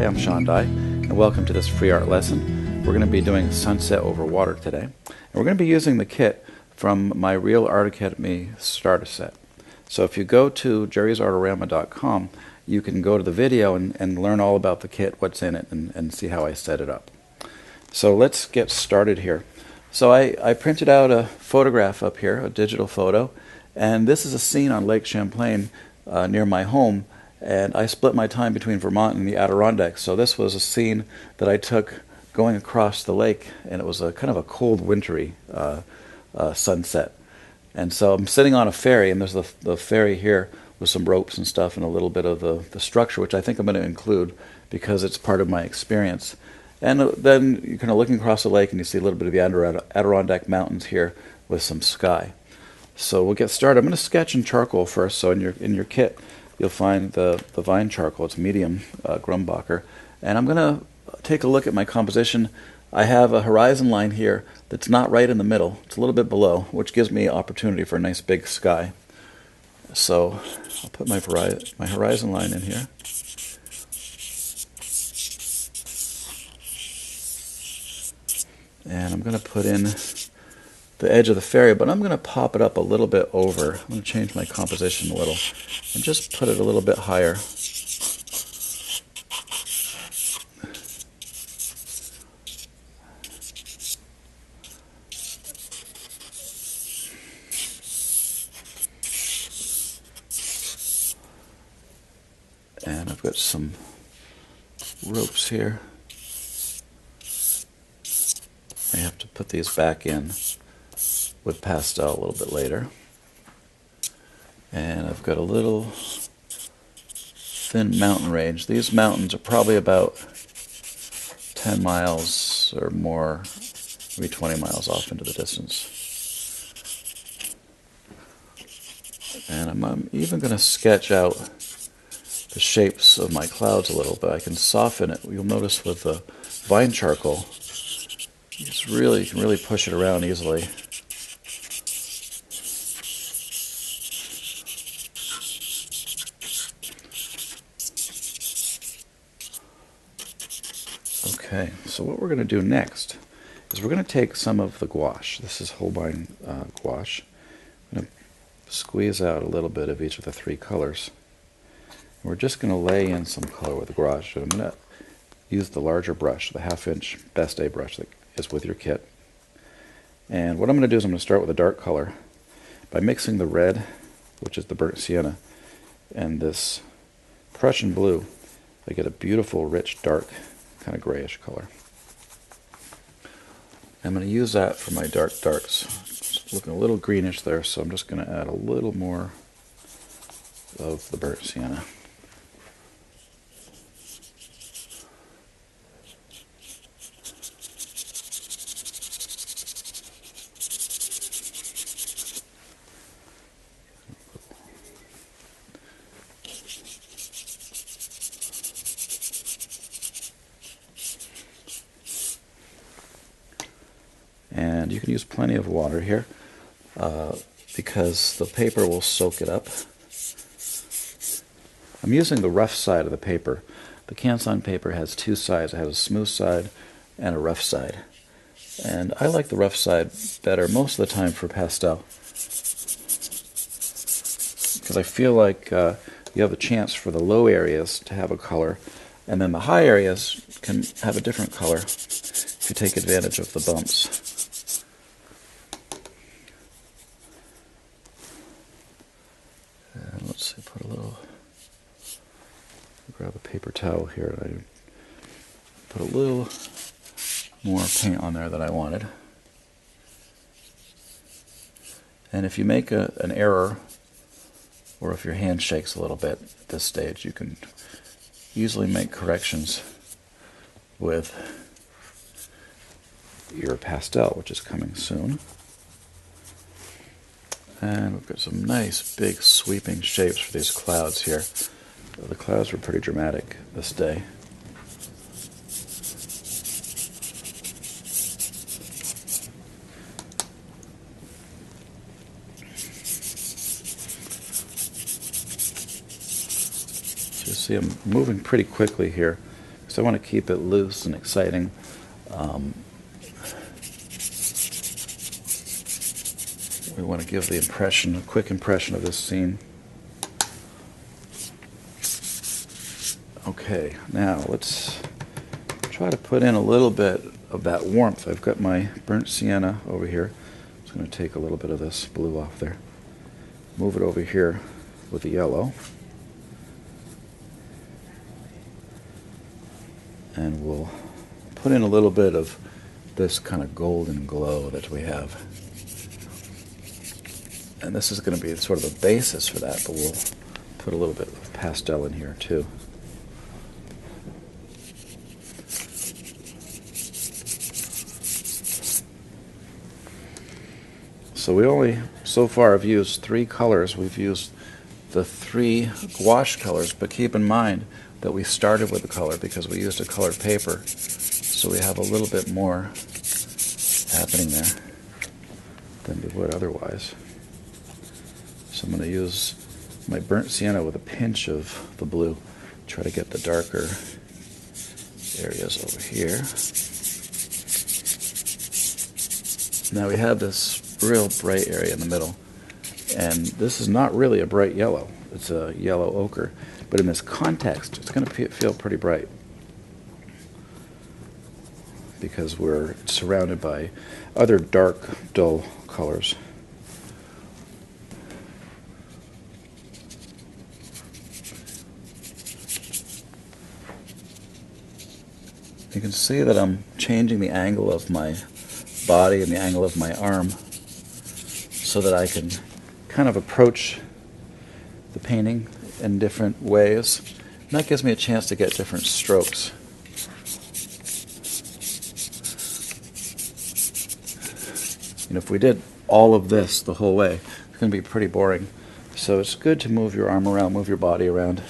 I'm Sean Dye, and welcome to this free art lesson. We're going to be doing sunset over water today, and we're going to be using the kit from my Real Art Academy starter set. So if you go to jerrysartorama.com, you can go to the video and learn all about the kit, what's in it, and see how I set it up. So let's get started here. So I printed out a photograph up here, a digital photo, and this is a scene on Lake Champlain near my home, and I split my time between Vermont and the Adirondacks. So this was a scene that I took going across the lake, and it was a kind of a cold, wintry sunset. And so I'm sitting on a ferry, and there's the ferry here with some ropes and stuff and a little bit of the structure, which I think I'm going to include because it's part of my experience. And then you're kind of looking across the lake and you see a little bit of the Adirondack Mountains here with some sky. So we'll get started. I'm going to sketch in charcoal first. So in your kit, you'll find the vine charcoal. It's medium Grumbacher. And I'm going to take a look at my composition. I have a horizon line here that's not right in the middle. It's a little bit below, which gives me opportunity for a nice big sky. So I'll put my horizon line in here. And I'm going to put in the edge of the ferry, but I'm going to pop it up a little bit over. I'm going to change my composition a little and just put it a little bit higher. And I've got some ropes here. I have to put these back in with pastel a little bit later. And I've got a little thin mountain range. These mountains are probably about 10 miles or more, maybe 20 miles off into the distance. And I'm even going to sketch out the shapes of my clouds a little bit. I can soften it. You'll notice with the vine charcoal, you can really push it around easily. Okay, so what we're going to do next is we're going to take some of the gouache. This is Holbein gouache. I'm going to squeeze out a little bit of each of the three colors. We're just going to lay in some color with the gouache. I'm going to use the larger brush, the 1/2-inch Best A brush that is with your kit. And what I'm going to do is I'm going to start with a dark color by mixing the red, which is the burnt sienna, and this Prussian blue. I get a beautiful, rich, dark, kind of grayish color. I'm going to use that for my darks. It's looking a little greenish there, so I'm just going to add a little more of the burnt sienna. And you can use plenty of water here because the paper will soak it up. I'm using the rough side of the paper. The Canson paper has two sides. It has a smooth side and a rough side. And I like the rough side better most of the time for pastel because I feel like you have a chance for the low areas to have a color, and then the high areas can have a different color if you take advantage of the bumps. And let's see, grab a paper towel here, and I put a little more paint on there than I wanted. And if you make an error, or if your hand shakes a little bit at this stage, you can easily make corrections with your pastel, which is coming soon. And we've got some nice big sweeping shapes for these clouds here. The clouds were pretty dramatic this day. So you see I'm moving pretty quickly here because because I want to keep it loose and exciting. We want to give the impression, a quick impression of this scene. Okay, now let's try to put in a little bit of that warmth. I've got my burnt sienna over here. I'm just going to take a little bit of this blue off there. Move it over here with the yellow. And we'll put in a little bit of this kind of golden glow that we have. And this is going to be sort of a basis for that, but we'll put a little bit of pastel in here too. So we only, so far, have used 3 colors. We've used the 3 gouache colors, but keep in mind that we started with a color because we used a colored paper. So we have a little bit more happening there than we would otherwise. So I'm going to use my burnt sienna with a pinch of the blue, try to get the darker areas over here. Now we have this real bright area in the middle, and this is not really a bright yellow. It's a yellow ochre, but in this context it's going to feel pretty bright because we're surrounded by other dark, dull colors. You can see that I'm changing the angle of my body and the angle of my arm so that I can kind of approach the painting in different ways. And that gives me a chance to get different strokes. And if we did all of this the whole way, it's going to be pretty boring. So it's good to move your arm around, move your body around.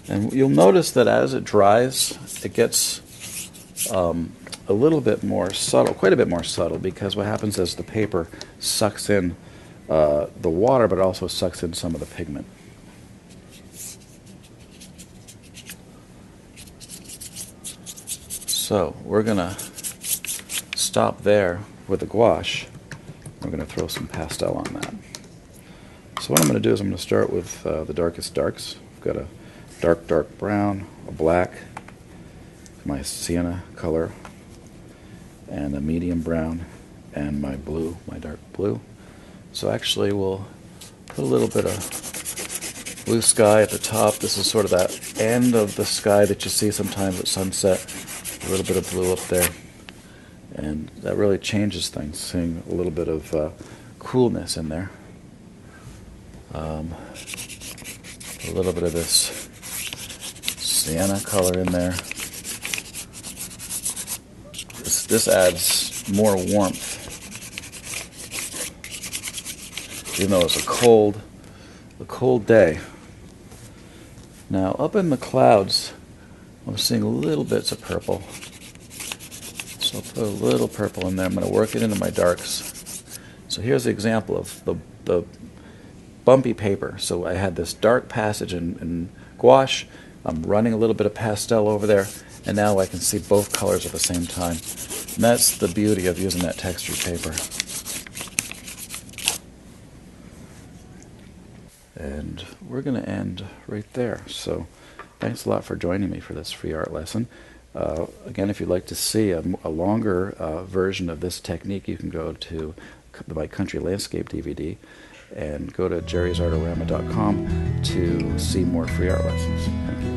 And you'll notice that as it dries, it gets a little bit more subtle, quite a bit more subtle, because what happens is the paper sucks in the water, but it also sucks in some of the pigment. So we're going to stop there with the gouache. We're going to throw some pastel on that. So what I'm going to do is I'm going to start with the darkest darks. I've got a dark brown, a black, my sienna color, and a medium brown, and my blue, my dark blue. So actually we'll put a little bit of blue sky at the top. This is sort of that end of the sky that you see sometimes at sunset. A little bit of blue up there. And that really changes things, seeing a little bit of coolness in there. A little bit of this sienna color in there. This adds more warmth. Even though it's a cold day. Now up in the clouds, I'm seeing little bits of purple. So I'll put a little purple in there. I'm going to work it into my darks. So here's the example of the bumpy paper. So I had this dark passage in gouache. I'm running a little bit of pastel over there, and now I can see both colors at the same time. And that's the beauty of using that textured paper. And we're going to end right there. So thanks a lot for joining me for this free art lesson. Again, if you'd like to see a longer version of this technique, you can go to my Country Landscape DVD and go to jerrysartorama.com to see more free art lessons. Thank you.